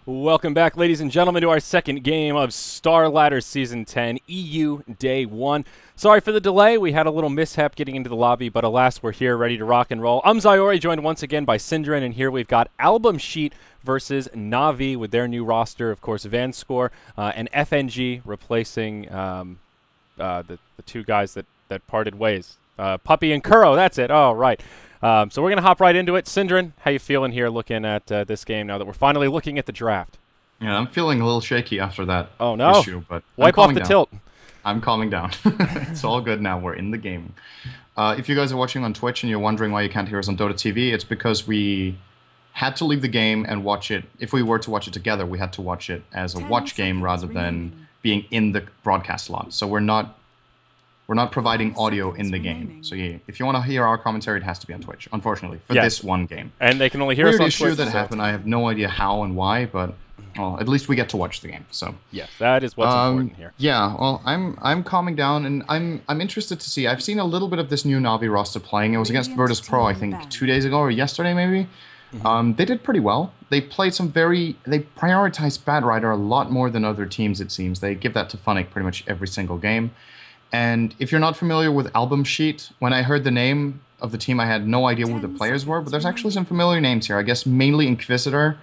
Welcome back, ladies and gentlemen, to our second game of Starladder Season 10, EU Day 1. Sorry for the delay. We had a little mishap getting into the lobby, but alas, we're here ready to rock and roll. I'm Zyori, joined once again by Syndrin, and here we've got AlbumSheet versus Navi with their new roster, of course, Vanscore and FNG replacing the two guys that parted ways. Puppy and Kuro, that's it. Oh, right. So we're going to hop right into it. Syndrin, how you feeling here looking at this game now that we're finally looking at the draft? Yeah, I'm feeling a little shaky after that issue, but wipe off the tilt. I'm calming down. It's all good now. We're in the game. If you guys are watching on Twitch and you're wondering why you can't hear us on Dota TV, it's because we had to leave the game and watch it. If we were to watch it together, we had to watch it as a watch game rather than being in the broadcast slot. So we're not providing audio in the game. So yeah, if you want to hear our commentary, it has to be on Twitch, unfortunately, for this one game. And they can only hear us on Twitch. Weird issue that happened. I have no idea how and why, but well, at least we get to watch the game. So yes, that is what's important here. Yeah, well, I'm calming down, and I'm interested to see. I've seen a little bit of this new Navi roster playing. It was against Virtus.pro, I think, 2 days ago or yesterday, maybe. They did pretty well. They played they prioritized Batrider a lot more than other teams, it seems. They give that to Funnick pretty much every single game. And if you're not familiar with AlbumSheet, when I heard the name of the team, I had no idea who the players were, but there's actually some familiar names here. I guess mainly Inquisitor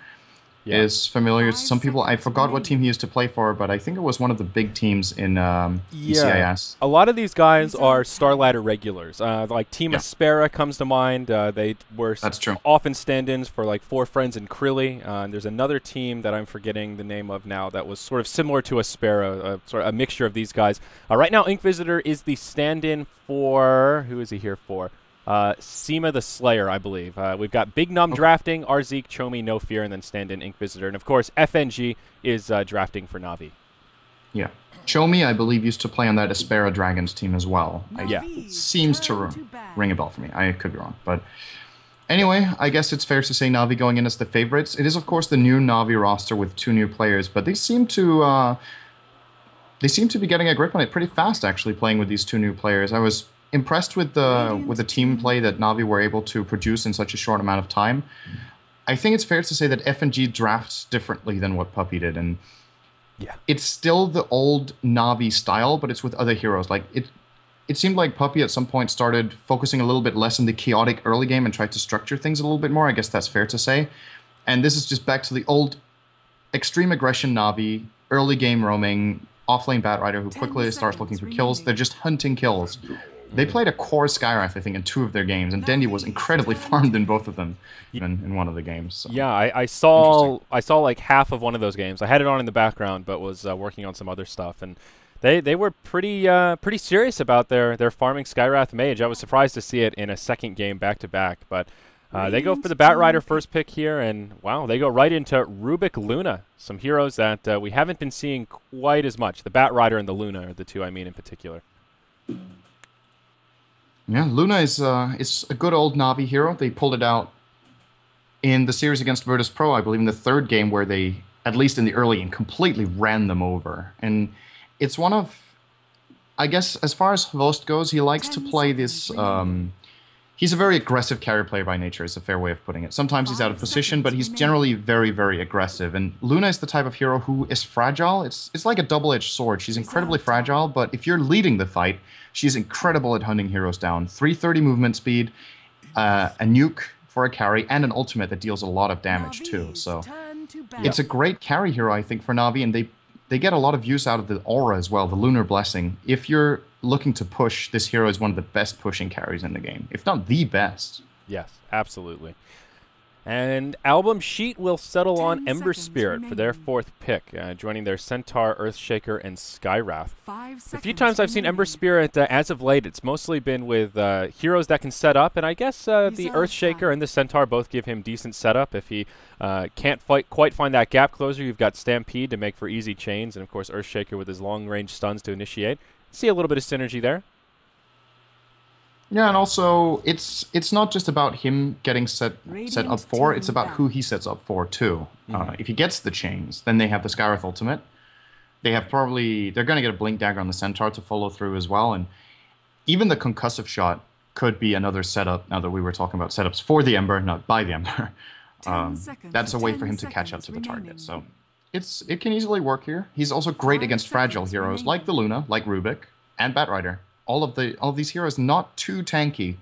is familiar to some people. I forgot what team he used to play for, but I think it was one of the big teams in ECIS. A lot of these guys are Starladder regulars. Like Team Aspera comes to mind. They were often stand-ins for like Four Friends and Krilly. There's another team that I'm forgetting the name of now that was sort of similar to Aspera, sort of a mixture of these guys. Right now, Inquisitor is the stand-in for... Who is he here for? Seema the Slayer, I believe. We've got Big Num drafting, Arzeek, Chomi, No Fear, and then stand-in Inquisitor. And of course, FNG is drafting for Navi. Yeah. Chomi, I believe, used to play on that Aspera Dragons team as well. It seems to ring a bell for me. I could be wrong. But anyway, I guess it's fair to say Navi going in as the favorites. It is, of course, the new Navi roster with 2 new players, but they seem to be getting a grip on it pretty fast, actually, playing with these 2 new players. I was impressed with the team play that Navi were able to produce in such a short amount of time. I think it's fair to say that FNG drafts differently than what Puppy did, and it's still the old Navi style, but it's with other heroes. Like it seemed like Puppy at some point started focusing a little bit less on the chaotic early game and tried to structure things a little bit more. I guess that's fair to say. And this is just back to the old extreme aggression Navi, early game roaming, offlane Batrider who quickly starts looking for kills. They're just hunting kills. They played a core Skywrath, I think, in 2 of their games, and Dendi was incredibly farmed in both of them, even in one of the games. So. Yeah, I saw like half of one of those games. I had it on in the background, but was working on some other stuff, and they were pretty serious about their farming Skywrath Mage. I was surprised to see it in a second game back-to-back, but they go for the Batrider first pick here, and wow, they go right into Rubik Luna, some heroes that we haven't been seeing quite as much. The Batrider and the Luna are the 2 I mean in particular. Yeah, Luna is a good old Navi hero. They pulled it out in the series against Virtus.pro, I believe, in the 3rd game where they, at least in the early game, completely ran them over. And it's one of, I guess, as far as Host goes, he likes to play this... he's a very aggressive carry player by nature, is a fair way of putting it. Sometimes he's out of position, but he's generally very, very aggressive. And Luna is the type of hero who is fragile. It's like a double-edged sword. She's incredibly fragile, but if you're leading the fight, she's incredible at hunting heroes down. 330 movement speed, a nuke for a carry, and an ultimate that deals a lot of damage too. So it's a great carry hero, I think, for Navi, and they get a lot of use out of the aura as well, the Lunar Blessing. If you're looking to push, this hero is one of the best pushing carries in the game, if not the best. Yes, absolutely. And AlbumSheet will settle on Ember Spirit for their 4th pick, joining their Centaur, Earthshaker, and Skywrath. A few times I've seen Ember Spirit as of late. It's mostly been with heroes that can set up, and I guess the Earthshaker and the Centaur both give him decent setup. If he can't quite find that gap closer, you've got Stampede to make for easy chains, and of course Earthshaker with his long-range stuns to initiate. See a little bit of synergy there. Yeah, and also it's not just about him getting set up for, it's about who he sets up for too. If he gets the chains, then they have the Skywrath ultimate. They're going to get a Blink Dagger on the Centaur to follow through as well, and even the Concussive Shot could be another setup, now that we were talking about setups for the Ember, not by the Ember. That's a way for him to catch up to the target. So it can easily work here. He's also great against fragile heroes like the Luna, like Rubik, and Batrider. All of these heroes not too tanky.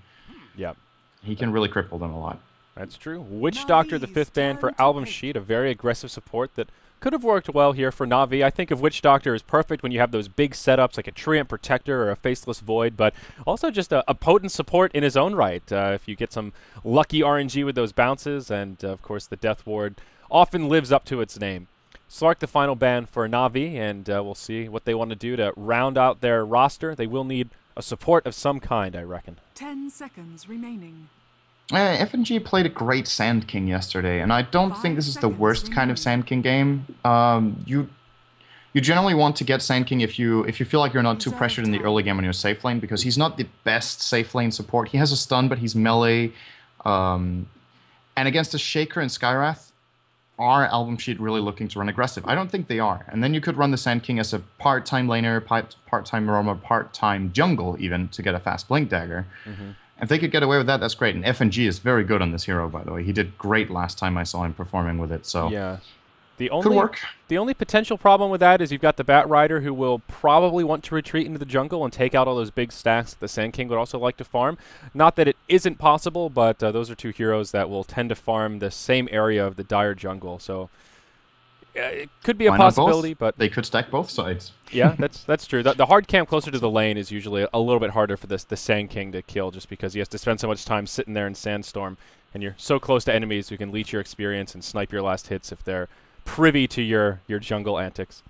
Yep. He can really cripple them a lot. That's true. Witch Doctor, the 5th ban for AlbumSheet, a very aggressive support that could have worked well here for Navi. I think of Witch Doctor as perfect when you have those big setups like a Treant Protector or a Faceless Void, but also just a potent support in his own right. If you get some lucky RNG with those bounces, and of course the Death Ward often lives up to its name. Slark, the final ban for Navi, and we'll see what they want to do to round out their roster. They will need a support of some kind, I reckon. 10 seconds remaining. F&G played a great Sand King yesterday, and I don't think this is the worst kind of Sand King game. You generally want to get Sand King if you feel like you're not too pressured in the early game on your safe lane, because he's not the best safe lane support. He has a stun, but he's melee. And against a Shaker and Skywrath, are AlbumSheet really looking to run aggressive? I don't think they are. And then you could run the Sand King as a part-time laner, part-time roamer, part-time jungle even, to get a fast Blink Dagger. If they could get away with that, that's great. And FNG is very good on this hero, by the way. He did great last time I saw him performing with it. So yeah, could work. The only potential problem with that is you've got the Batrider, who will probably want to retreat into the jungle and take out all those big stacks that the Sand King would also like to farm. Not that it isn't possible, but those are two heroes that will tend to farm the same area of the Dire jungle. So it could be a possibility, but they could stack both sides. Yeah, that's true. The hard camp closer to the lane is usually a little bit harder for the Sand King to kill, just because he has to spend so much time sitting there in Sandstorm, and you're so close to enemies who can leech your experience and snipe your last hits if they're privy to your jungle antics.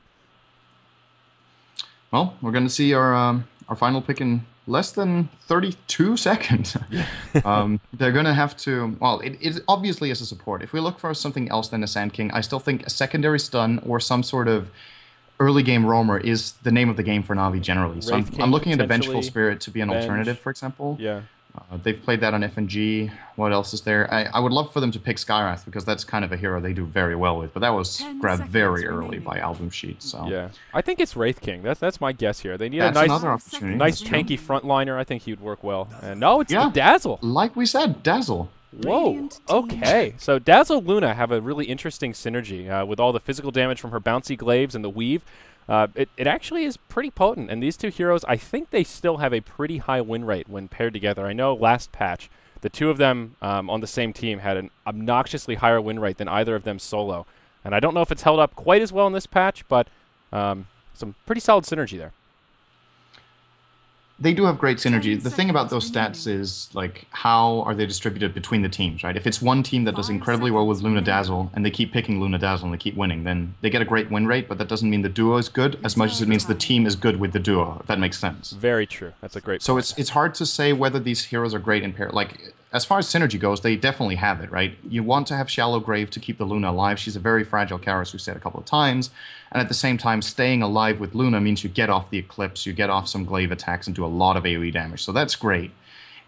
Well, we're going to see our final pick in less than 32 seconds. They're going to have to... Well, it obviously is a support. If we look for something else than a Sand King, I still think a secondary stun or some sort of early game roamer is the name of the game for Navi generally. So I'm looking at a Vengeful Spirit to be an alternative, for example. Yeah. They've played that on FNG. What else is there? I would love for them to pick Skywrath, because that's kind of a hero they do very well with. But that was grabbed very early by AlbumSheet. So yeah, I think it's Wraith King. That's my guess here. They need that's a another opportunity. nice tanky frontliner. I think he'd work well. And no, it's the Dazzle. Like we said, Dazzle. Whoa. Okay. So Dazzle Luna have a really interesting synergy with all the physical damage from her bouncy glaives and the weave. It actually is pretty potent, and these two heroes, I think they still have a pretty high win rate when paired together. I know last patch, the two of them on the same team had an obnoxiously higher win rate than either of them solo. And I don't know if it's held up quite as well in this patch, but some pretty solid synergy there. They do have great synergy. The thing about those stats is, like, how are they distributed between the teams, right? If it's one team that does incredibly well with Luna Dazzle, and they keep picking Luna Dazzle and they keep winning, then they get a great win rate, but that doesn't mean the duo is good as much as it means the team is good with the duo, if that makes sense. Very true. That's a great point. So it's hard to say whether these heroes are great in pair. Like, as far as synergy goes, they definitely have it, right? You want to have Shallow Grave to keep the Luna alive. She's a very fragile character, as we said a couple of times. And at the same time, staying alive with Luna means you get off the Eclipse, you get off some glaive attacks and do a lot of AoE damage. So that's great.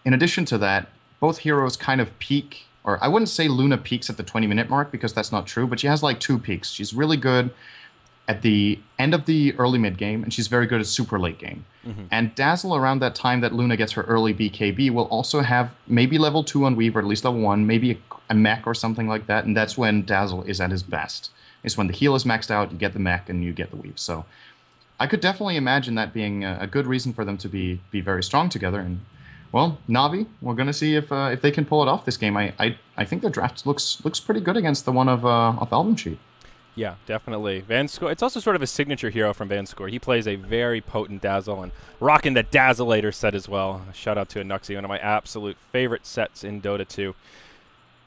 In addition to that, both heroes kind of peak, or I wouldn't say Luna peaks at the 20-minute mark, because that's not true, but she has like 2 peaks. She's really good at the end of the early mid game, and she's very good at super late game. And Dazzle, around that time that Luna gets her early BKB, will also have maybe level 2 on Weave, or at least level 1, maybe a mech or something like that, and that's when Dazzle is at his best. It's when the heal is maxed out, you get the mech, and you get the Weave. So I could definitely imagine that being a good reason for them to be very strong together. And, well, Navi, we're going to see if they can pull it off this game. I think their draft looks pretty good against the one of AlbumSheet. Yeah, definitely. Vanscore, it's also sort of a signature hero from Vanscore. He plays a very potent Dazzle, and rocking the Dazzleator set as well. Shout out to Anuxi, one of my absolute favorite sets in Dota 2.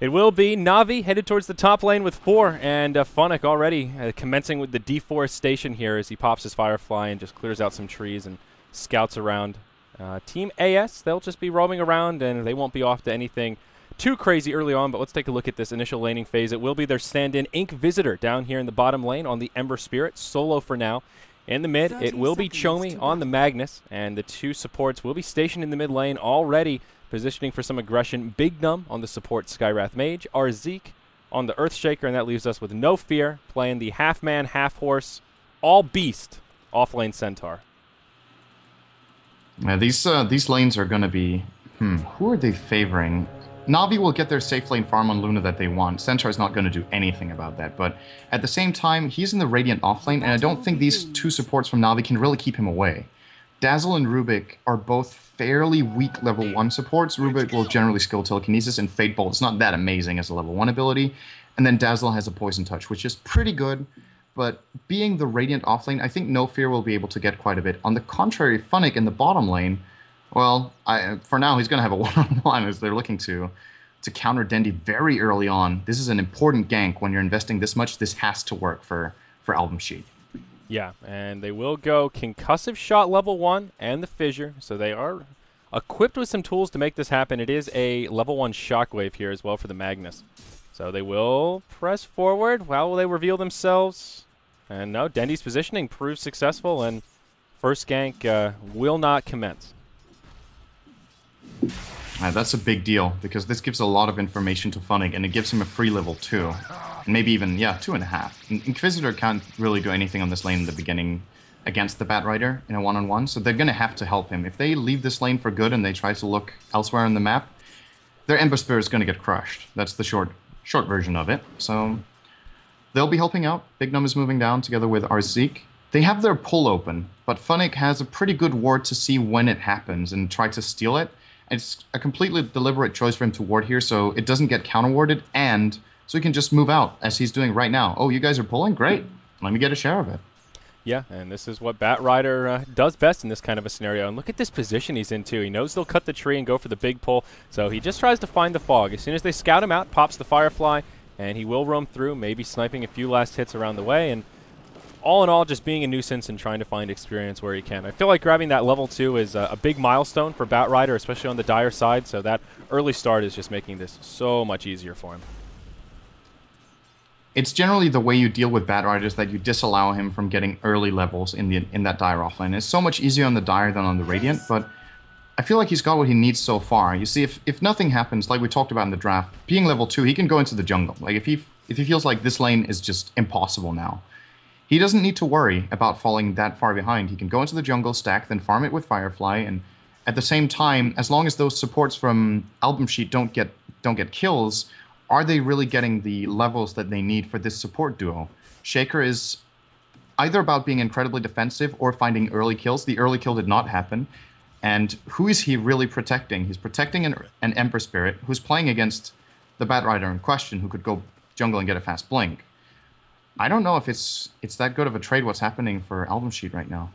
It will be Navi headed towards the top lane with 4, and Funnick already commencing with the deforestation here as he pops his Firefly and just clears out some trees and scouts around. Team AS, they'll just be roaming around, and they won't be off to anything too crazy early on, but let's take a look at this initial laning phase. It will be their stand-in Ink Visitor down here in the bottom lane on the Ember Spirit, solo for now. In the mid, it will be Chomi on the Magnus, and the 2 supports will be stationed in the mid lane already, positioning for some aggression. Big Num on the support Skywrath Mage, Arzeek on the Earthshaker, and that leaves us with No Fear, playing the half-man, half-horse, all-beast off-lane Centaur. Yeah, these lanes are going to be... Who are they favoring? Navi will get their safe lane farm on Luna that they want. Centaur is not going to do anything about that, but at the same time, he's in the Radiant offlane, and I don't think these two supports from Navi can really keep him away. Dazzle and Rubik are both fairly weak level 1 supports. Rubik will generally skill telekinesis, and Fate Bolt is not that amazing as a level 1 ability. And then Dazzle has a Poison Touch, which is pretty good, but being the Radiant offlane, I think No Fear will be able to get quite a bit. On the contrary, Funnick in the bottom lane, well, for now, he's going to have a one-on-one as they're looking to counter Dendi very early on. This is an important gank. When you're investing this much, this has to work for AlbumSheet. Yeah, and they will go Concussive Shot level 1 and the Fissure, so they are equipped with some tools to make this happen. It is a level 1 Shockwave here as well for the Magnus. So they will press forward. How will they reveal themselves? And no, Dendi's positioning proves successful, and first gank will not commence. That's a big deal, because this gives a lot of information to Funnick, and it gives him a free level 2. And maybe even, yeah, 2.5. Inquisitor can't really do anything on this lane in the beginning against the Batrider in a one-on-one, so they're going to have to help him. If they leave this lane for good and they try to look elsewhere on the map, their Ember Spear is going to get crushed. That's the short version of it. So they'll be helping out. Big Num is moving down together with Arzeek. They have their pull open, but Funnick has a pretty good ward to see when it happens and try to steal it. It's a completely deliberate choice for him to ward here, so it doesn't get counter-warded, and so he can just move out, as he's doing right now. Oh, you guys are pulling? Great. Let me get a share of it. Yeah, and this is what Batrider does best in this kind of a scenario. And look at this position he's in, too. He knows they'll cut the tree and go for the big pull, so he just tries to find the fog. As soon as they scout him out, pops the Firefly, and he will roam through, maybe sniping a few last hits around the way, and all in all, just being a nuisance and trying to find experience where he can. I feel like grabbing that level 2 is a big milestone for Batrider, especially on the Dire side, so that early start is just making this so much easier for him. It's generally the way you deal with Batriders that you disallow him from getting early levels in that Dire offlane. It's so much easier on the Dire than on the Radiant, but I feel like he's got what he needs so far. You see, if nothing happens, like we talked about in the draft, being level 2, he can go into the jungle. Like if he feels like this lane is just impossible now, he doesn't need to worry about falling that far behind. He can go into the jungle, stack, then farm it with Firefly, and at the same time, as long as those supports from AlbumSheet don't get kills, are they really getting the levels that they need for this support duo? Shaker is either about being incredibly defensive or finding early kills. The early kill did not happen. And who is he really protecting? He's protecting an Ember Spirit who's playing against the Batrider in question, who could go jungle and get a fast blink. I don't know if it's that good of a trade what's happening for AlbumSheet right now.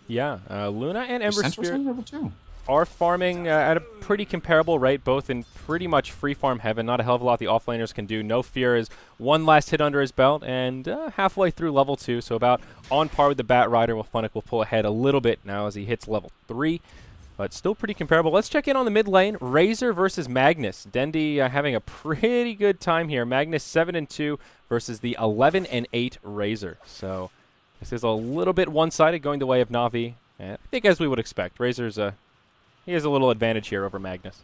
Yeah, Luna and Ember Spirit level 2. Are farming at a pretty comparable rate, both in pretty much free farm heaven. Not a hell of a lot the offlaners can do. No Fear is one last hit under his belt, and halfway through level 2, so about on par with the Batrider. Well, Funnick will pull ahead a little bit now as he hits level 3, but still pretty comparable. Let's check in on the mid lane. Razor versus Magnus. Dendi having a pretty good time here. Magnus 7-2 versus the 11-8 Razor. So this is a little bit one-sided, going the way of Navi. And I think as we would expect, Razor's he has a little advantage here over Magnus.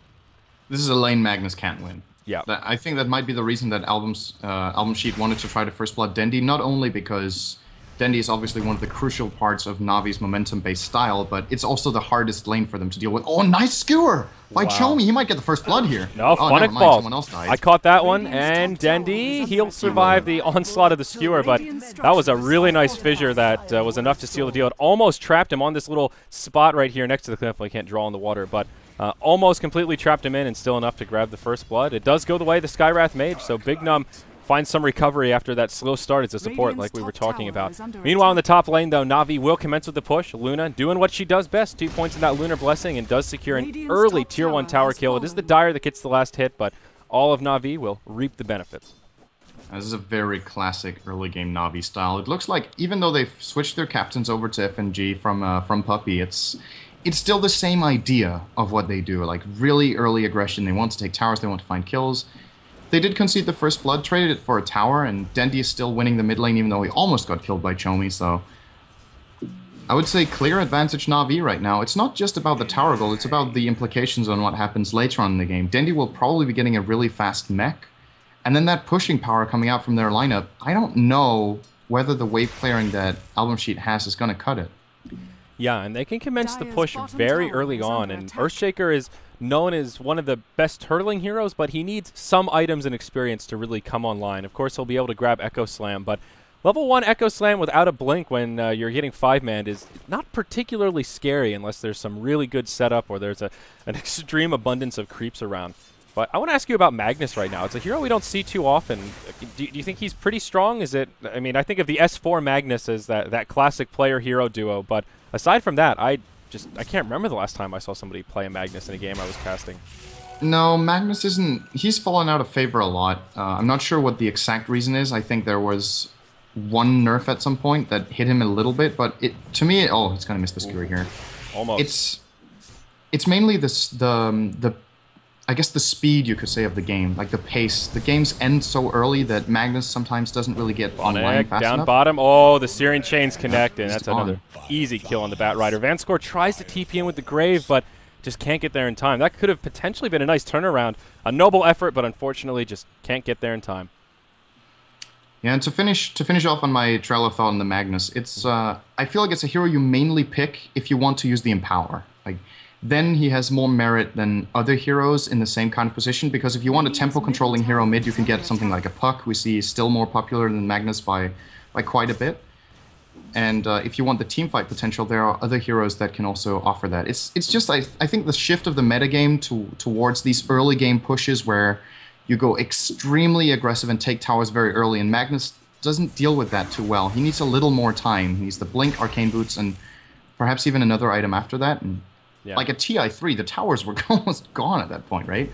This is a lane Magnus can't win. Yeah. I think that might be the reason that AlbumSheet wanted to try to first blood Dendi, not only because Dendi is obviously one of the crucial parts of Navi's momentum-based style, but it's also the hardest lane for them to deal with. Oh, nice skewer by Chomi. He might get the first blood here. No, Funnick falls. Someone else died. I caught that one, and Dendi, he'll survive the onslaught of the skewer, but that was a really nice fissure that was enough to seal the deal. It almost trapped him on this little spot right here next to the cliff. Well, he can't draw in the water, but almost completely trapped him in, and still enough to grab the first blood. It does go the way of the Skywrath Mage, so Big Num finds some recovery after that slow start as a support like we were talking about. Meanwhile, in the top lane, though, Navi will commence with the push. Luna doing what she does best. 2 points in that Lunar Blessing and does secure an early Tier 1 tower kill. It is the Dire that gets the last hit, but all of Navi will reap the benefits. This is a very classic early game Navi style. It looks like even though they've switched their captains over to FNG from Puppey, it's still the same idea of what they do. Like really early aggression. They want to take towers. They want to find kills. They did concede the first blood, traded it for a tower, and Dendi is still winning the mid lane even though he almost got killed by Chomi, so I would say clear advantage Navi right now. It's not just about the tower goal, it's about the implications on what happens later on in the game. Dendi will probably be getting a really fast mech, and then that pushing power coming out from their lineup, I don't know whether the wave clearing that AlbumSheet has is going to cut it. Yeah, and they can commence the push very early on, and Earthshaker is known as one of the best turtling heroes, but he needs some items and experience to really come online. Of course, he'll be able to grab Echo Slam, but level 1 Echo Slam without a blink when you're getting 5-man is not particularly scary unless there's some really good setup or there's an extreme abundance of creeps around. But I want to ask you about Magnus right now. It's a hero we don't see too often. Do you think he's pretty strong? Is it? I mean, I think of the S4 Magnus as that classic player-hero duo, but aside from that, I can't remember the last time I saw somebody play a Magnus in a game I was casting. No, Magnus isn't... He's fallen out of favor a lot. I'm not sure what the exact reason is. I think there was one nerf at some point that hit him a little bit, but to me... Oh, it's going to miss the skewer here. Almost. It's mainly I guess the speed, you could say, of the game, like the pace. The games end so early that Magnus sometimes doesn't really get online fast down enough. Bottom. Oh, the Syrian chain's connect, and that's another easy kill on the Bat Rider. Vanscore tries to TP in with the Grave, but just can't get there in time. That could have potentially been a nice turnaround. A noble effort, but unfortunately just can't get there in time. Yeah, and to finish off on my trail of thought on the Magnus, it's I feel like it's a hero you mainly pick if you want to use the Empower. Like, then he has more merit than other heroes in the same kind of position, because if you want a tempo-controlling hero mid, you can get something like a Puck, we see is still more popular than Magnus by quite a bit. And if you want the teamfight potential, there are other heroes that can also offer that. It's just, I think the shift of the metagame towards these early game pushes where you go extremely aggressive and take towers very early, and Magnus doesn't deal with that too well. He needs a little more time. He needs the Blink, Arcane Boots, and perhaps even another item after that. And yeah. Like at TI3, the towers were almost gone at that point, right?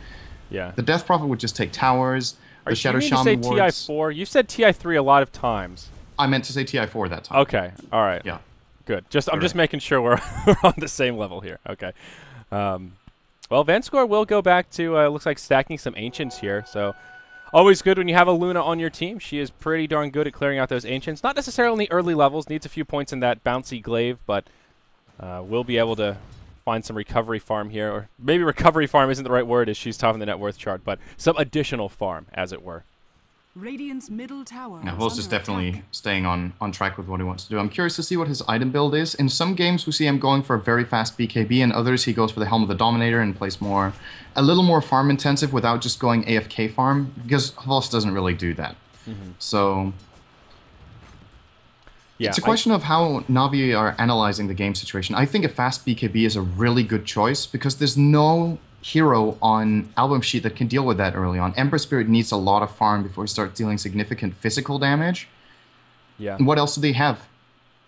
Yeah. The Death Prophet would just take towers. The Shadow Shaman you say TI4? You've said TI3 a lot of times. I meant to say TI4 that time. Okay. All right. Yeah. Good. I'm just making sure we're on the same level here. Okay. Well, Vanscore will go back to, looks like stacking some Ancients here. So always good when you have a Luna on your team. She is pretty darn good at clearing out those Ancients. Not necessarily in the early levels. Needs a few points in that bouncy glaive, but will be able to find some recovery farm here. Or maybe recovery farm isn't the right word as she's top of the net worth chart, but some additional farm, as it were. Radiant's middle tower. Now, Vol's is definitely staying on track with what he wants to do. I'm curious to see what his item build is. In some games, we see him going for a very fast BKB, and others he goes for the Helm of the Dominator and plays a little more farm intensive without just going AFK farm, because Vols doesn't really do that. So yeah, it's a question of how Navi are analyzing the game situation. I think a fast BKB is a really good choice because there's no hero on AlbumSheet that can deal with that early on. Ember Spirit needs a lot of farm before he starts dealing significant physical damage. Yeah. And what else do they have?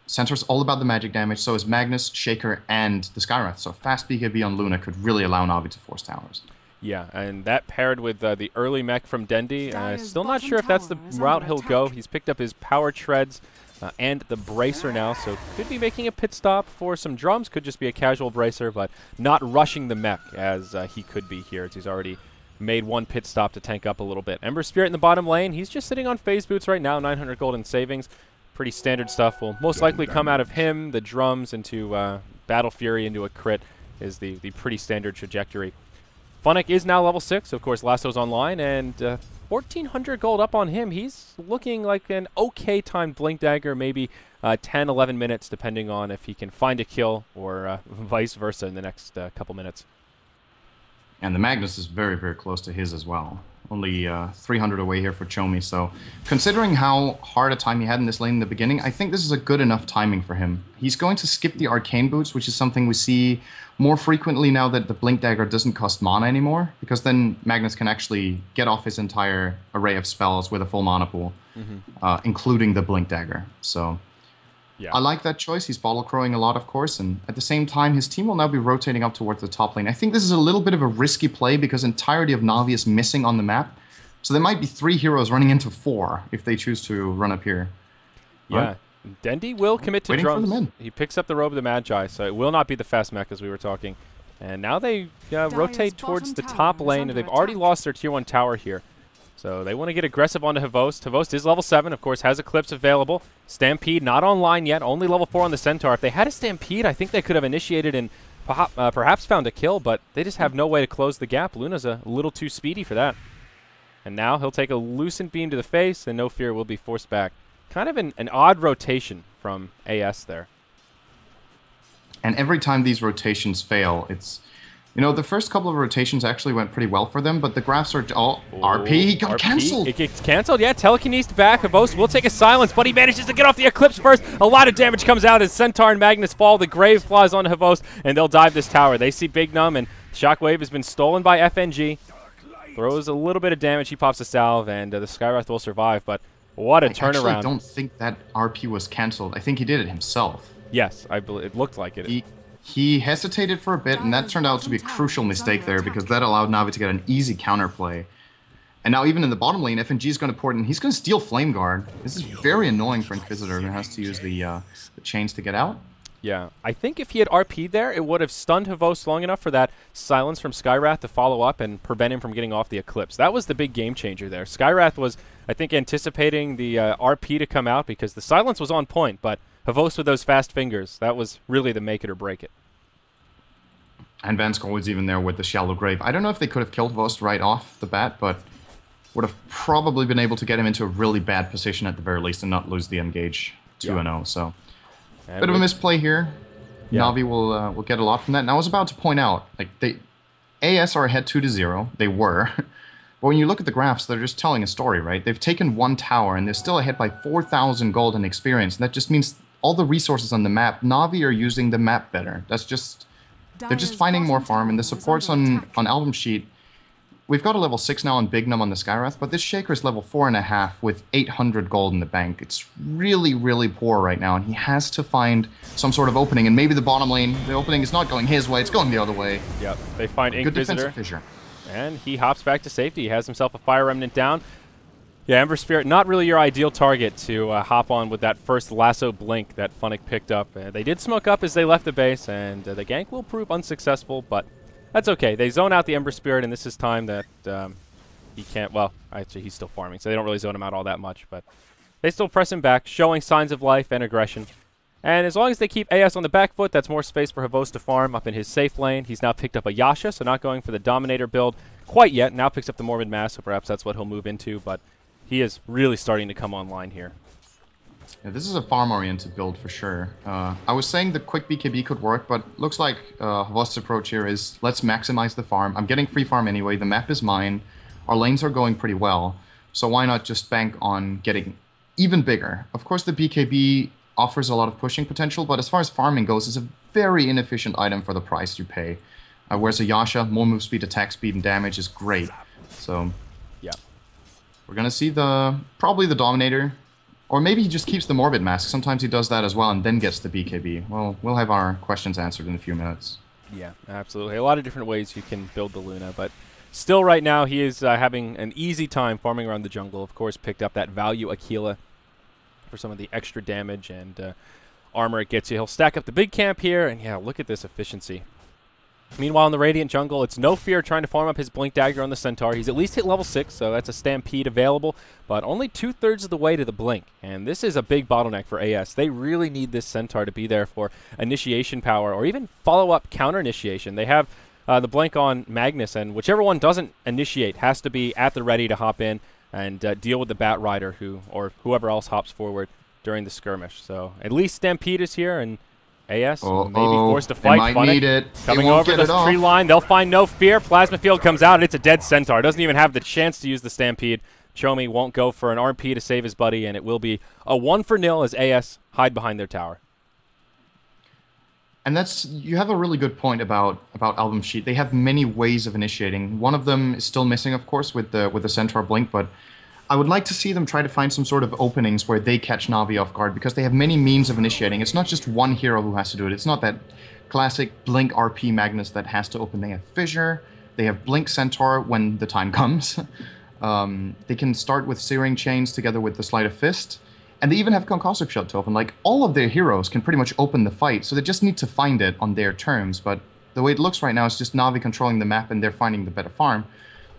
Centaur's all about the magic damage, so is Magnus, Shaker, and the Skywrath. So fast BKB on Luna could really allow Navi to force towers. Yeah, and that paired with the early mech from Dendi. Still not sure if that's the route he'll go. He's picked up his Power Treads and the Bracer now, so could be making a pit stop for some drums. Could just be a casual Bracer, but not rushing the mech as he could be here, as he's already made one pit stop to tank up a little bit. Ember Spirit in the bottom lane. He's just sitting on phase boots right now, 900 gold in savings. Pretty standard stuff. Will most likely come out of him. The drums into Battle Fury into a crit is the pretty standard trajectory. Funnick is now level 6. Of course, Lasso's online, and 1,400 gold up on him. He's looking like an okay timed Blink Dagger, maybe 10, 11 minutes, depending on if he can find a kill or vice versa in the next couple minutes. And the Magnus is very, very close to his as well. Only 300 away here for Chomi. So considering how hard a time he had in this lane in the beginning, I think this is a good enough timing for him. He's going to skip the Arcane Boots, which is something we see more frequently now that the Blink Dagger doesn't cost mana anymore, because then Magnus can actually get off his entire array of spells with a full mana pool, including the Blink Dagger. So yeah. I like that choice. He's bottle crowing a lot, of course, and at the same time, his team will now be rotating up towards the top lane. I think this is a little bit of a risky play because entirety of Navi is missing on the map. So there might be 3 heroes running into 4 if they choose to run up here. Yeah. Right? Dendi will commit to drums. For he picks up the Robe of the Magi, so it will not be the fast mech as we were talking. And now they rotate towards the top lane, and they've already lost their tier 1 tower here. So they want to get aggressive onto Hvost. Hvost is level 7, of course, has Eclipse available. Stampede not online yet, only level 4 on the Centaur. If they had a Stampede, I think they could have initiated and perhaps found a kill, but they just have no way to close the gap. Luna's a little too speedy for that. And now he'll take a Lucent Beam to the face, and No Fear will be forced back. Kind of an odd rotation from AS there. And every time these rotations fail, it's You know, the first couple of rotations actually went pretty well for them, but the graphs are all RP. He got canceled. It gets canceled. Yeah, telekinesis back. Havost will take a silence, but he manages to get off the Eclipse first. A lot of damage comes out as Centaur and Magnus fall. The Grave flies on Havost, and they'll dive this tower. They see Big Num, and Shockwave has been stolen by FNG. Throws a little bit of damage. He pops a salve, and the Skywrath will survive. But what a turnaround! I don't think that RP was canceled. I think he did it himself. Yes, I believe it looked like it. He hesitated for a bit, and that turned out to be a crucial mistake there because that allowed Navi to get an easy counterplay. And now even in the bottom lane, FNG is going to port in. He's going to steal Flame Guard. This is very annoying for Inquisitor, who has to use the chains to get out. Yeah, I think if he had RP'd there, it would have stunned Havost long enough for that silence from Skywrath to follow up and prevent him from getting off the Eclipse. That was the big game changer there. Skywrath was, I think, anticipating the RP to come out because the silence was on point, but Havost with those fast fingers, that was really the make it or break it. And Vanskol was even there with the Shallow Grave. I don't know if they could have killed Havost right off the bat, but would have probably been able to get him into a really bad position at the very least and not lose the engage 2-0. So, bit of a misplay here. Yeah. Navi will get a lot from that. And I was about to point out, like, AS are ahead 2-0. They were. But when you look at the graphs, they're just telling a story, right? They've taken one tower, and they're still ahead by 4,000 gold and experience. And that just means all the resources on the map, Navi are using the map better. That's just... They're just finding more farm, and the supports on AlbumSheet. We've got a level 6 now on Big Num on the Skywrath, but this Shaker is level 4.5 with 800 gold in the bank. It's really, really poor right now, and he has to find some sort of opening, and maybe the bottom lane, the opening is not going his way, it's going the other way. Yep, they find Good Inquisitor, defensive fissure. And he hops back to safety. He has himself a Fire Remnant down. Yeah, Ember Spirit, not really your ideal target to hop on with that first lasso blink that Funnick picked up. They did smoke up as they left the base, and the gank will prove unsuccessful, but that's okay. They zone out the Ember Spirit, and this is time that he can't... Well, actually, he's still farming, so they don't really zone him out all that much, but they still press him back, showing signs of life and aggression. And as long as they keep AS on the back foot, that's more space for Havost to farm up in his safe lane. He's now picked up a Yasha, so not going for the Dominator build quite yet. Now picks up the Morbid Mass, so perhaps that's what he'll move into, but... He is really starting to come online here. Yeah, this is a farm-oriented build for sure. I was saying the quick BKB could work, but looks like Havost's approach here is let's maximize the farm. I'm getting free farm anyway. The map is mine. Our lanes are going pretty well. So why not just bank on getting even bigger? Of course, the BKB offers a lot of pushing potential, but as far as farming goes, it's a very inefficient item for the price you pay. Whereas a Yasha, more move speed, attack speed, and damage is great. So... yeah. We're going to see probably the Dominator, or maybe he just keeps the Morbid Mask. Sometimes he does that as well and then gets the BKB. Well, we'll have our questions answered in a few minutes. Yeah, absolutely. A lot of different ways you can build the Luna, but still right now he is having an easy time farming around the jungle. Of course, picked up that value Aquila for some of the extra damage and armor it gets you. He'll stack up the big camp here, and yeah, look at this efficiency. Meanwhile, in the Radiant jungle, it's no fear trying to farm up his Blink Dagger on the Centaur. He's at least hit level 6, so that's a Stampede available, but only 2/3 of the way to the Blink. And this is a big bottleneck for AS. They really need this Centaur to be there for initiation power or even follow-up counter-initiation. They have the Blink on Magnus, and whichever one doesn't initiate has to be at the ready to hop in and deal with the Bat Rider or whoever else hops forward during the skirmish. So at least Stampede is here, and AS may be forced to fight. They might need it. Coming over this tree line, they'll find no fear. Plasma Field comes out, and it's a dead Centaur. Doesn't even have the chance to use the Stampede. Chomi won't go for an RP to save his buddy, and it will be a 1-0 as AS hide behind their tower. And you have a really good point about AlbumSheet. They have many ways of initiating. One of them is still missing, of course, with the Centaur Blink, but I would like to see them try to find some sort of openings where they catch Navi off guard, because they have many means of initiating. It's not just one hero who has to do it. It's not that classic Blink RP Magnus that has to open. They have Fissure, they have Blink Centaur when the time comes. They can start with Searing Chains together with the Sleight of Fist, and they even have Concussive Shot to open. Like, all of their heroes can pretty much open the fight, so they just need to find it on their terms. But the way it looks right now is just Navi controlling the map and they're finding the better farm.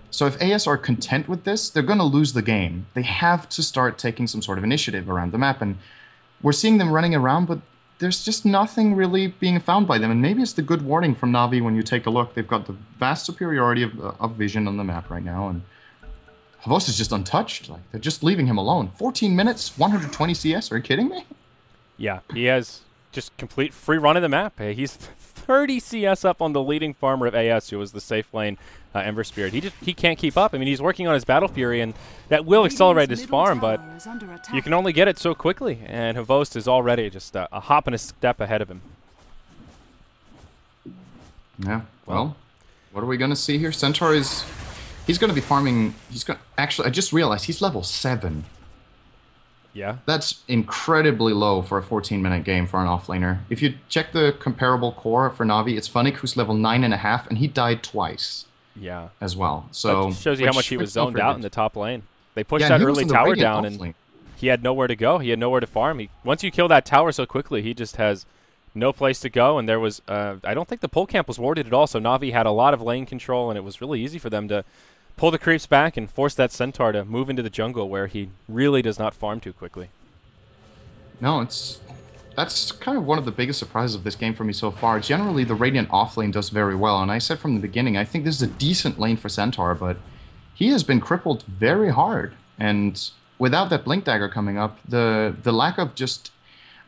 So if AS are content with this, they're going to lose the game. They have to start taking some sort of initiative around the map, and we're seeing them running around, but there's just nothing really being found by them. And maybe it's the good warning from Navi when you take a look. They've got the vast superiority of vision on the map right now, and Havost is just untouched. Like, they're just leaving him alone. 14 minutes, 120 CS, are you kidding me? Yeah, he has just complete free run of the map. He's 30 CS up on the leading farmer of AS, who was the safe lane Ember Spirit. He can't keep up. I mean, he's working on his Battle Fury, and that will accelerate his farm, but you can only get it so quickly, and Havost is already just a hop and a step ahead of him. Yeah, well, what are we going to see here? Centaur is... He's going to be farming... Actually, I just realized he's level 7. Yeah. That's incredibly low for a 14-minute game for an offlaner. If you check the comparable core for Navi, it's Funnick, who's level 9.5, and he died twice. Yeah. As well. So that shows you how much he was zoned out in the top lane. They pushed that early tower down, and he had nowhere to go. He had nowhere to farm. Once you kill that tower so quickly, he just has no place to go. And there was, I don't think the pole camp was warded at all, so Navi had a lot of lane control, and it was really easy for them to pull the creeps back and force that Centaur to move into the jungle where he really does not farm too quickly. No, that's kind of one of the biggest surprises of this game for me so far. Generally, the Radiant offlane does very well, and I said from the beginning, I think this is a decent lane for Centaur, but he has been crippled very hard. And without that Blink Dagger coming up, the lack of just...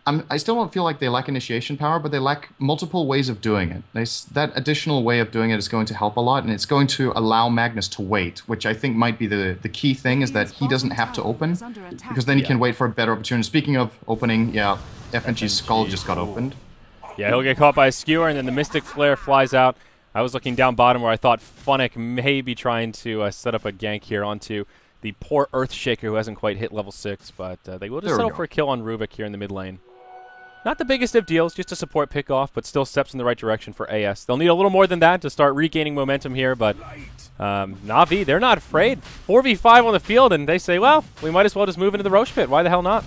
I still don't feel like they lack initiation power, but they lack multiple ways of doing it. That additional way of doing it is going to help a lot, and it's going to allow Magnus to wait, which I think might be the key thing, is that he doesn't have to open, because then he can wait for a better opportunity. Speaking of opening, yeah, FNG's skull just got opened. Yeah, he'll get caught by a skewer, and then the Mystic Flare flies out. I was looking down bottom where I thought Funnick may be trying to set up a gank here onto the poor Earthshaker, who hasn't quite hit level 6, but they will just settle for a kill on Rubik here in the mid lane. Not the biggest of deals, just a support pickoff, but still steps in the right direction for AS. They'll need a little more than that to start regaining momentum here, but Navi, they're not afraid. 4v5 on the field, and they say, well, we might as well just move into the Roche Pit. Why the hell not?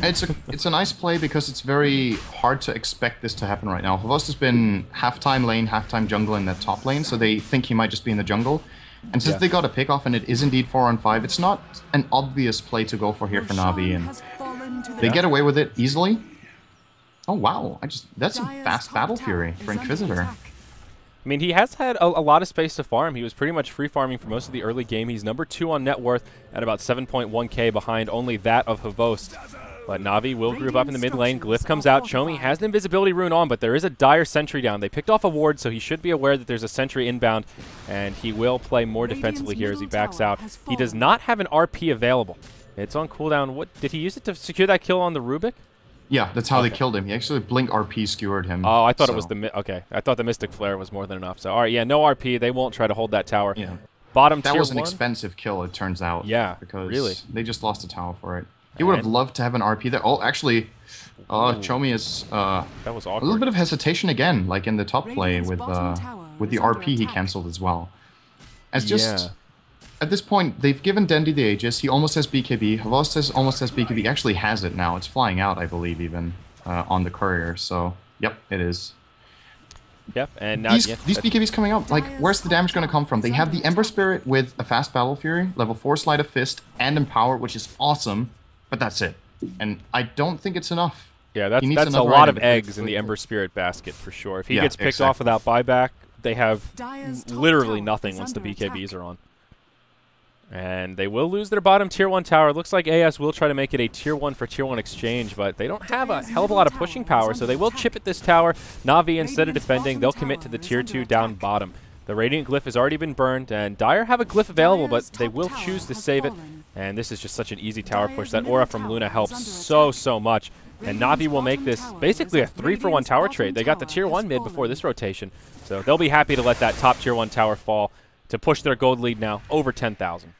It's a nice play because it's very hard to expect this to happen right now. Havost has been half-time lane, half-time jungle in that top lane, so they think he might just be in the jungle. And since they got a pickoff and it is indeed 4-on-5, it's not an obvious play to go for here for Navi, and they get away with it easily. Oh wow, that's a fast Battle Fury for Inquisitor. I mean, he has had a lot of space to farm. He was pretty much free farming for most of the early game. He's number 2 on net worth at about 7.1k, behind only that of Havost. But Navi will group up in the mid lane. Glyph comes out. Chomi has an invisibility rune on, but there is a dire sentry down. They picked off a ward, so he should be aware that there's a sentry inbound, and he will play more defensively here as he backs out. He does not have an RP available. It's on cooldown. What did he use it to secure that kill on the Rubik? Yeah, that's how they killed him. He actually Blink RP skewered him. Oh, I thought it was the... Okay, I thought the Mystic Flare was more than enough. So, all right, yeah, no RP. They won't try to hold that tower. Yeah. Bottom that tier was an 1? expensive kill, it turns out. Yeah, because really. They just lost a tower for it. He would have loved to have an RP there. Oh, actually, Chomi is... that was awkward. A little bit of hesitation again, like in the top play with the RP he cancelled as well. As just... At this point, they've given Dendy the Aegis. He almost has BKB. Havost almost has BKB. He actually has it now. It's flying out, I believe, even on the courier. So, yep, it is. Yep, and now... These BKBs coming out, like, where's the damage going to come from? They have the Ember Spirit with a fast Battle Fury, level 4 Sleight of Fist, and Empower, which is awesome, but that's it. And I don't think it's enough. Yeah, that's a lot of eggs in the Ember Spirit basket, for sure. If he gets picked off without buyback, they have literally nothing once the BKBs are on. And they will lose their bottom tier 1 tower. It looks like AS will try to make it a tier 1 for tier 1 exchange, but they don't have a hell of a lot of pushing power, so they will chip at this tower. Navi, instead of defending, they'll commit to the tier 2 down bottom. The Radiant Glyph has already been burned, and Dire have a Glyph available, but they will choose to save it. And this is just such an easy tower push. That aura from Luna helps so much. And Navi will make this basically a 3-for-1 tower trade. They got the tier 1 mid before this rotation, so they'll be happy to let that top tier 1 tower fall to push their gold lead now over 10,000.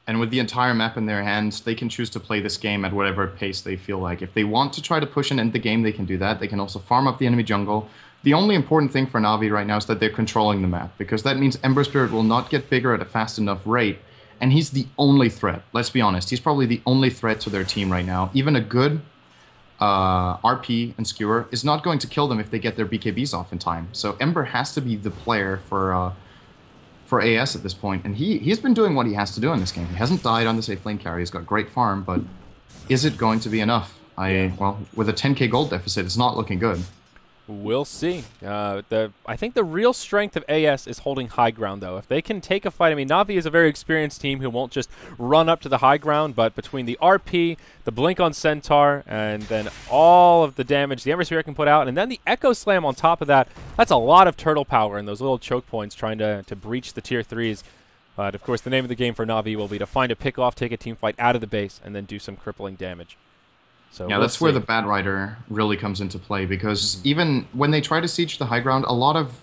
And with the entire map in their hands, they can choose to play this game at whatever pace they feel like. If they want to try to push and end the game, they can do that. They can also farm up the enemy jungle. The only important thing for Navi right now is that they're controlling the map, because that means Ember Spirit will not get bigger at a fast enough rate, and he's the only threat. Let's be honest. He's probably the only threat to their team right now. Even a good RP and Skewer is not going to kill them if they get their BKBs off in time. So Ember has to be the player for AS at this point, and he's been doing what he has to do in this game. He hasn't died on the safe lane carry. He's got great farm, but is it going to be enough? Well, with a 10k gold deficit, it's not looking good. We'll see. I think the real strength of AS is holding high ground, though. If they can take a fight, I mean, Navi is a very experienced team who won't just run up to the high ground, but between the RP, the Blink on Centaur, and then all of the damage the Ember Spirit can put out, and then the Echo Slam on top of that, that's a lot of turtle power in those little choke points trying to breach the tier 3s. But, of course, the name of the game for Navi will be to find a pick-off, take a team fight out of the base, and then do some crippling damage. So yeah, that's where the Bat Rider really comes into play, because even when they try to siege the high ground, a lot of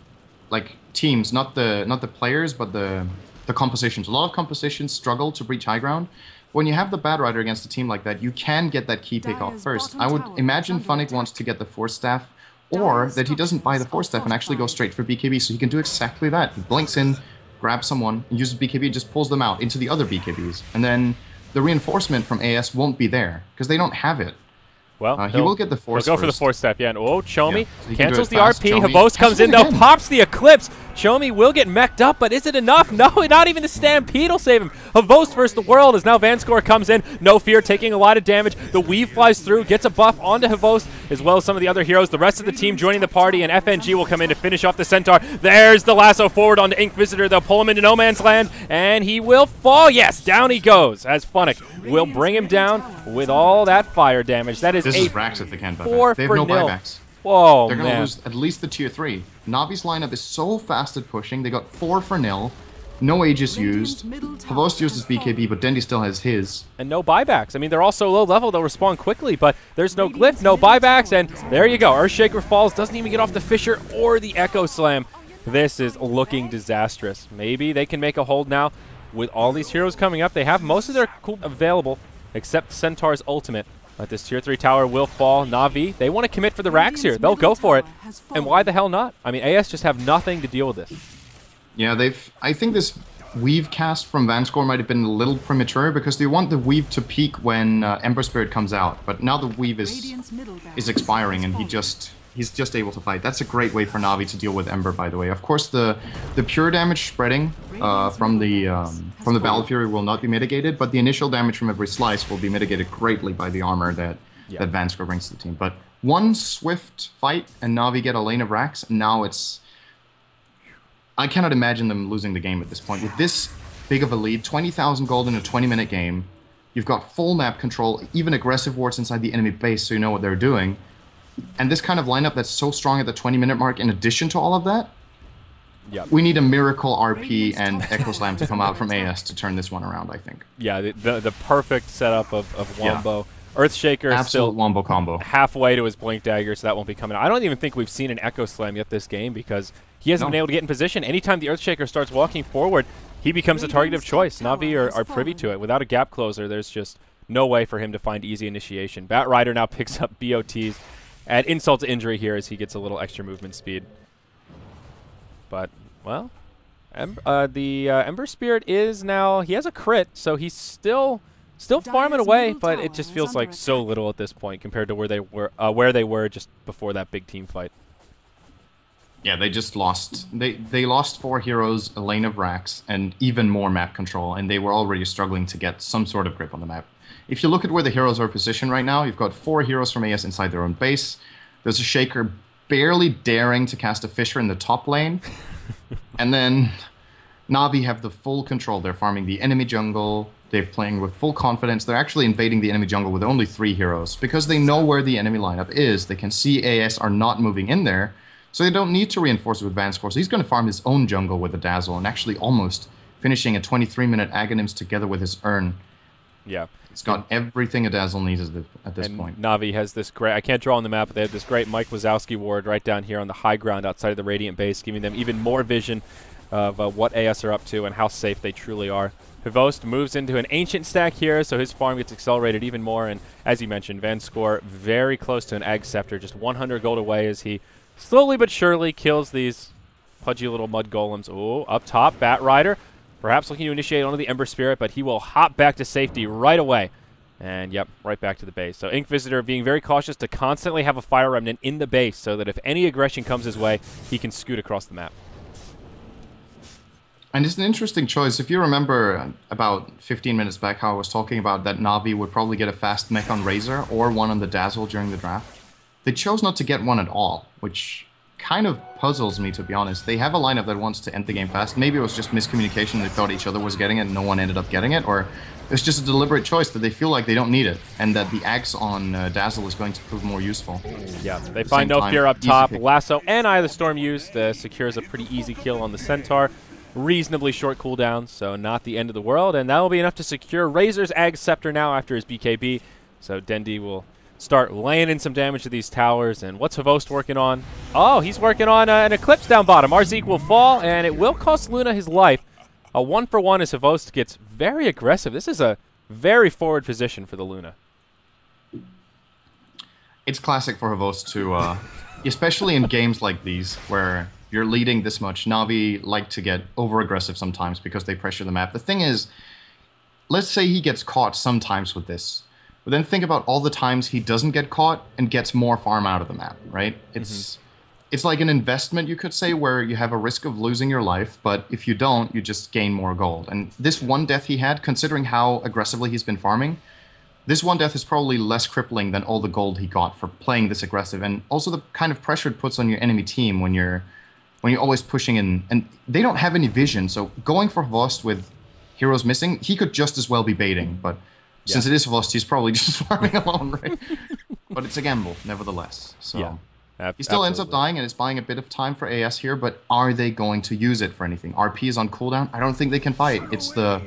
teams, not the players, but the compositions, a lot of compositions struggle to breach high ground. When you have the Bat Rider against a team like that, you can get that key pick off first. I would imagine Funnick wants to get the Force Staff, or that he doesn't buy the Force Staff and actually go straight for BKB, so he can do exactly that. He blinks in, grabs someone, and uses BKB, and just pulls them out into the other BKBs, and then the reinforcement from AS won't be there, because they don't have it. Well, he will get the Force He'll go first. for the Force Step, yeah. And Chomi so cancels the fast. RP. Chomi Havost comes in, though, again. pops the Eclipse. Chomi will get mech'd up, but is it enough? No, not even the Stampede will save him. Havost versus the world as now Vanscore comes in. No fear, taking a lot of damage. The Weave flies through, gets a buff onto Havost, as well as some of the other heroes. The rest of the team joining the party, and FNG will come in to finish off the Centaur. There's the lasso forward onto Ink Visitor. They'll pull him into no man's land, and he will fall. Yes, down he goes, as Funnick will bring him down with all that fire damage. That is This a is Rax if they can buy 4 back. They have for no 0. buybacks. Whoa, They're going to man. lose at least the tier 3. Navi's lineup is so fast at pushing. They got 4 for 0. No Aegis used. Havost uses BKB, but Dendy still has his. And no buybacks. I mean, they're all so low level, they'll respond quickly, but there's no glyph, no buybacks, and there you go. Earthshaker falls, doesn't even get off the Fissure or the Echo Slam. This is looking disastrous. Maybe they can make a hold now. With all these heroes coming up, they have most of their cool available, except Centaur's ultimate. But this tier 3 tower will fall. Navi, they want to commit for the racks here. They'll go for it. And why the hell not? I mean, AS just have nothing to deal with this. Yeah, I think this Weave cast from Vanscore might have been a little premature, because they want the Weave to peak when Ember Spirit comes out. But now the Weave is expiring, and he's just able to fight. That's a great way for Navi to deal with Ember, by the way. Of course, the pure damage spreading from the Battle Fury will not be mitigated, but the initial damage from every slice will be mitigated greatly by the armor that Vanscore brings to the team. But one swift fight, and Navi get a lane of racks, and now it's... I cannot imagine them losing the game at this point. With this big of a lead, 20,000 gold in a 20-minute game, you've got full map control, even aggressive wards inside the enemy base, so you know what they're doing. And this kind of lineup that's so strong at the 20-minute mark, in addition to all of that, we need a miracle RP and Echo Slam to come out from AS to turn this one around, I think. Yeah, the perfect setup of Wombo. Earthshaker is still Wombo combo. halfway to his Blink Dagger, so that won't be coming out. I don't even think we've seen an Echo Slam yet this game, because he hasn't been able to get in position. Anytime the Earthshaker starts walking forward, he becomes a target of choice. Navi are privy to it. Without a gap closer, there's just no way for him to find easy initiation. Bat Rider now picks up BOTs. Add insult to injury here as he gets a little extra movement speed. But, well, the Ember Spirit is now... He has a crit, so he's still farming away, but it just feels like so little at this point compared to where they were just before that big team fight. Yeah, they just lost. They lost 4 heroes, a lane of racks, and even more map control, and they were already struggling to get some sort of grip on the map. If you look at where the heroes are positioned right now, you've got 4 heroes from AS inside their own base. There's a Shaker barely daring to cast a Fissure in the top lane. And then Navi have the full control. They're farming the enemy jungle. They're playing with full confidence. They're actually invading the enemy jungle with only 3 heroes. Because they know where the enemy lineup is, they can see AS are not moving in there, so they don't need to reinforce it with Vanscore. So he's going to farm his own jungle with a Dazzle and actually almost finishing a 23-minute Aghanims together with his Urn. Yeah. It's got everything a Dazzle needs at this point. Navi has this great... I can't draw on the map, but they have this great Mike Wazowski ward right down here on the high ground outside of the Radiant base, giving them even more vision of what AS are up to and how safe they truly are. Havost moves into an Ancient stack here, so his farm gets accelerated even more. And as you mentioned, Vanscore very close to an Egg Scepter, just 100 gold away as he slowly but surely kills these pudgy little mud golems. Oh, up top, Bat Rider. Perhaps looking to initiate onto the Ember Spirit, but he will hop back to safety right away. And, yep, right back to the base. So Ink Visitor being very cautious to constantly have a Fire Remnant in the base so that if any aggression comes his way, he can scoot across the map. And it's an interesting choice. If you remember about 15 minutes back how I was talking about that Navi would probably get a fast mech on Razor or one on the Dazzle during the draft. they chose not to get one at all, which kind of puzzles me, to be honest. They have a lineup that wants to end the game fast. Maybe it was just miscommunication. They thought each other was getting it and no one ended up getting it, or it's just a deliberate choice that they feel like they don't need it, and that the axe on Dazzle is going to prove more useful. Yeah, they find no fear up top. Lasso and Eye of the Storm used secures a pretty easy kill on the Centaur. Reasonably short cooldown, so not the end of the world, and that will be enough to secure Razor's Ag Scepter now after his BKB. So Dendi will start laying in some damage to these towers. And what's Havost working on? Oh, he's working on an Eclipse down bottom. Arzeek will fall, and it will cost Luna his life. A 1-for-1 as Havost gets very aggressive. This is a very forward position for the Luna. It's classic for Havost to, especially in games like these, where you're leading this much. Navi like to get over-aggressive sometimes because they pressure the map. The thing is, let's say he gets caught sometimes with this. But then think about all the times he doesn't get caught and gets more farm out of the map, right? It's like an investment, you could say, where you have a risk of losing your life, but if you don't, you just gain more gold. And this one death he had, considering how aggressively he's been farming, this one death is probably less crippling than all the gold he got for playing this aggressive. And also the kind of pressure it puts on your enemy team when you're always pushing in. And they don't have any vision, so going for Havost with heroes missing, he could just as well be baiting, but since it is Havost, he's probably just farming alone, right? But it's a gamble, nevertheless. So he still ends up dying, and it's buying a bit of time for AS here, but are they going to use it for anything? RP is on cooldown. I don't think they can fight. It's the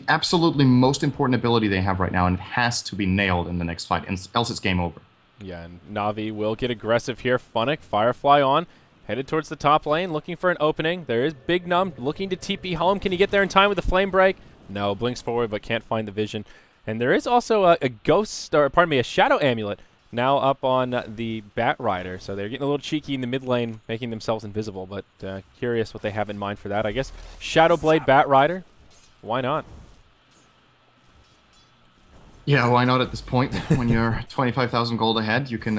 absolutely most important ability they have right now, and it has to be nailed in the next fight, else it's game over. Yeah, and Navi will get aggressive here. Funnick, Firefly on, headed towards the top lane, looking for an opening. There is Big Num looking to TP home. Can he get there in time with the Flame Break? No, blinks forward but can't find the vision. And there is also a ghost, or pardon me, a Shadow Amulet now up on the Bat Rider. So they're getting a little cheeky in the mid lane, making themselves invisible. But curious what they have in mind for that. I guess Shadow Blade Bat Rider, why not? Yeah, why not at this point? When you're 25,000 gold ahead, you can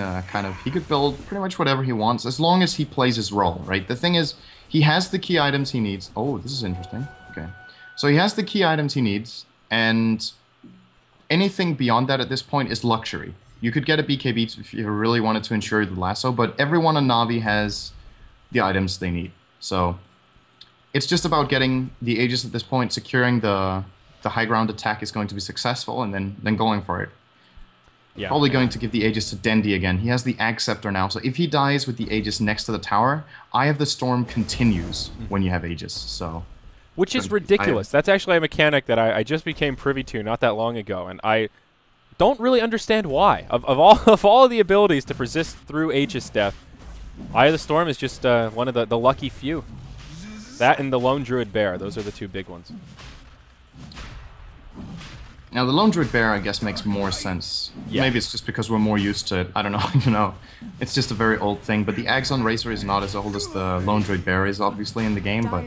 he could build pretty much whatever he wants, as long as he plays his role, right? The thing is, he has the key items he needs. Oh, this is interesting. Okay. So he has the key items he needs, and anything beyond that at this point is luxury. You could get a BKB if you really wanted to ensure the lasso, but everyone on Navi has the items they need. So it's just about getting the Aegis at this point, securing the high ground attack is going to be successful, and then going for it. Yeah, probably going to give the Aegis to Dendi again. He has the Ag Scepter now, so if he dies with the Aegis next to the tower, Eye of the Storm continues when you have Aegis, so... Which is ridiculous. That's actually a mechanic that I just became privy to not that long ago, and I don't really understand why. Of all of the abilities to persist through Aegis death, Eye of the Storm is just one of the lucky few. That and the Lone Druid Bear, those are the two big ones. Now, the Lone Druid Bear, I guess, makes more sense. Yeah. Maybe it's just because we're more used to it. I don't know. It's just a very old thing. But the Axon Razor is not as old as the Lone Druid Bear is, obviously, in the game. But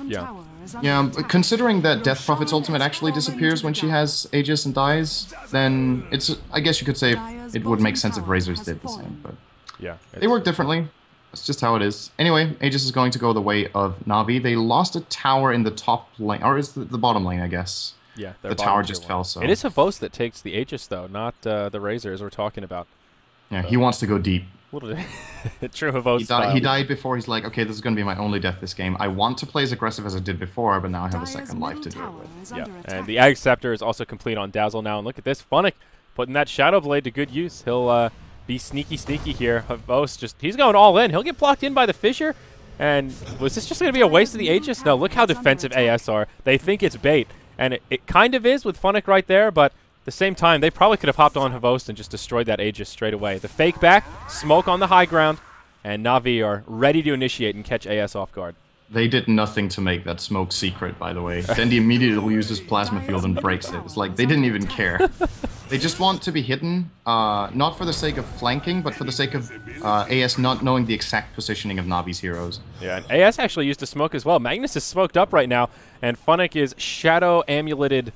yeah, considering that Death Prophet's ultimate actually disappears when she has Aegis and dies, then I guess you could say it would make sense if Razors did the same. But yeah, they work differently. That's just how it is. Anyway, Aegis is going to go the way of Navi. They lost a tower in the top lane, or is the bottom lane, I guess. Yeah, the tower just fell, so... It is Havost that takes the Aegis, though, not the Razor, as we're talking about. Yeah, he wants to go deep. True Havost he died before. He's like, okay, this is going to be my only death this game. I want to play as aggressive as I did before, but now I have a second life to do it with. Yeah, and the Ag Scepter is also complete on Dazzle now. And look at this, Funnick putting that Shadow Blade to good use. He'll be sneaky here. Havost he's going all in. He'll get blocked in by the Fissure. And was this just going to be a waste of the Aegis? No, look how defensive AS are. They think it's bait. And it kind of is with Funnick right there, but at the same time, they probably could have hopped on Havost and just destroyed that Aegis straight away. The fake back, smoke on the high ground, and Navi are ready to initiate and catch AS off guard. They did nothing to make that smoke secret, by the way. Dendi immediately uses Plasma Field and breaks it. It's like they didn't even care. They just want to be hidden, not for the sake of flanking, but for the sake of AS not knowing the exact positioning of Navi's heroes. Yeah, and AS actually used to smoke as well. Magnus is smoked up right now, and Funnick is Shadow Amuleted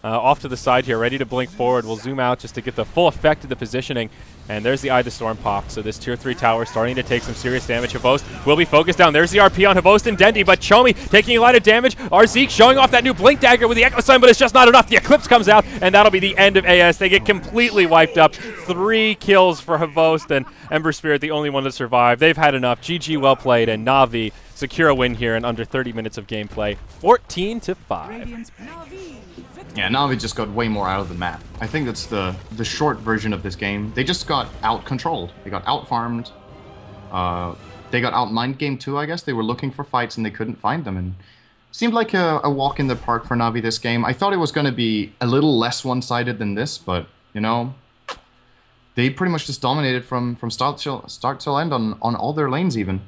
off to the side here, ready to blink forward. We'll zoom out just to get the full effect of the positioning. And there's the Eye of the Storm pop. So this tier 3 tower starting to take some serious damage. Havost will be focused down. There's the RP on Havost and Dendi, but Chomi taking a lot of damage. Arzeek showing off that new blink dagger with the Echo Sign, but it's just not enough. The Eclipse comes out, and that'll be the end of AS. They get completely wiped up. 3 kills for Havost, and Ember Spirit the only one to survive. They've had enough. GG, well played, and Navi secure a win here in under 30 minutes of gameplay. 14-5. Yeah, Navi just got way more out of the map. I think that's the short version of this game. They just got out-controlled. They got out-farmed. They got out-mined game 2, I guess. They were looking for fights and they couldn't find them. And seemed like a walk in the park for Navi this game. I thought it was going to be a little less one-sided than this, but, you know, they pretty much just dominated from start till end on all their lanes even.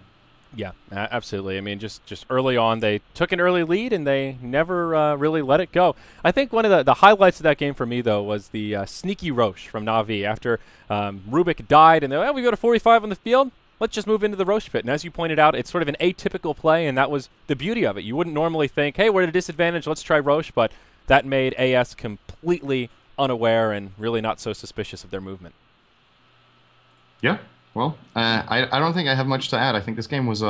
Yeah, absolutely. I mean, just early on, they took an early lead, and they never really let it go. I think one of the highlights of that game for me, though, was the sneaky Roche from Navi. After Rubik died, and we go to 45 on the field, let's just move into the Roche pit. And as you pointed out, it's sort of an atypical play, and that was the beauty of it. You wouldn't normally think, hey, we're at a disadvantage, let's try Roche, but that made AS completely unaware and really not so suspicious of their movement. Yeah. Well, I don't think I have much to add. I think this game was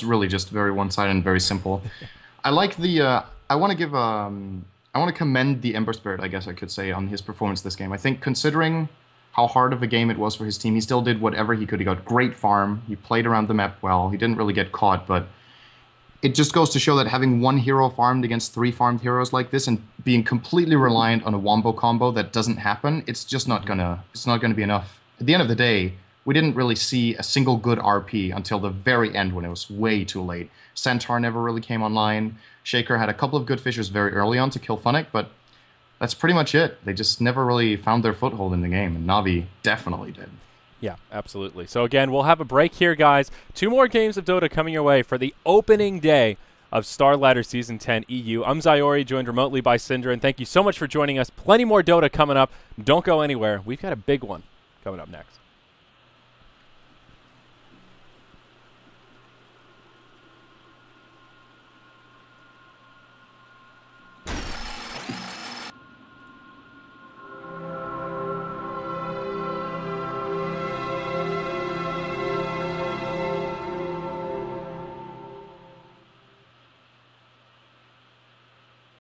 really just very one-sided and very simple. I like the I want to commend the Ember Spirit, I guess I could say, on his performance this game. I think considering how hard of a game it was for his team, he still did whatever he could. He got great farm. He played around the map well. He didn't really get caught, but it just goes to show that having one hero farmed against 3 farmed heroes like this and being completely reliant on a wombo combo that doesn't happen, it's just not gonna be enough. At the end of the day, we didn't really see a single good RP until the very end when it was way too late. Centaur never really came online. Shaker had a couple of good fishers very early on to kill Funnick, but that's pretty much it. They just never really found their foothold in the game, and Navi definitely did. Yeah, absolutely. So again, we'll have a break here, guys. 2 more games of Dota coming your way for the opening day of Starladder Season 10 EU. I'm Zayori, joined remotely by Syndra, and thank you so much for joining us. Plenty more Dota coming up. Don't go anywhere. We've got a big one coming up next.